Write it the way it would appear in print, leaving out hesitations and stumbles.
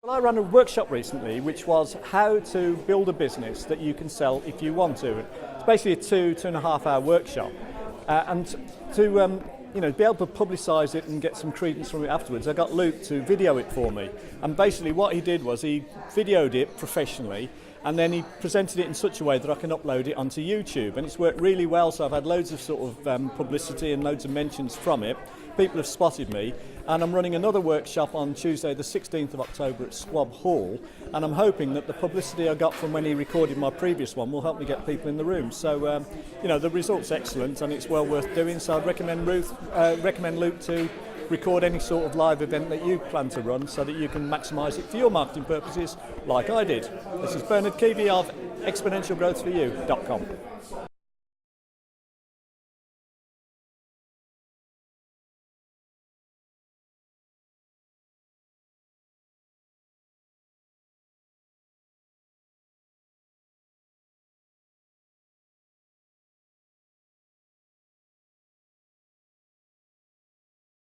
I ran a workshop recently which was how to build a business that you can sell if you want to. It's basically a 2.5 hour workshop, and to be able to publicise it and get some credence from it afterwards, I got Luke to video it for me. And basically what he did was he videoed it professionally, and then he presented it in such a way that I can upload it onto YouTube, and it's worked really well. So I've had loads of sort of publicity and loads of mentions from it. People have spotted me, and I'm running another workshop on Tuesday the 16th of October at Squab Hall, and I'm hoping that the publicity I got from when he recorded my previous one will help me get people in the room. So the result's excellent and it's well worth doing, so I'd recommend Luke to record any sort of live event that you plan to run so that you can maximise it for your marketing purposes like I did. This is Bernard Keavy of exponentialgrowthforyou.com.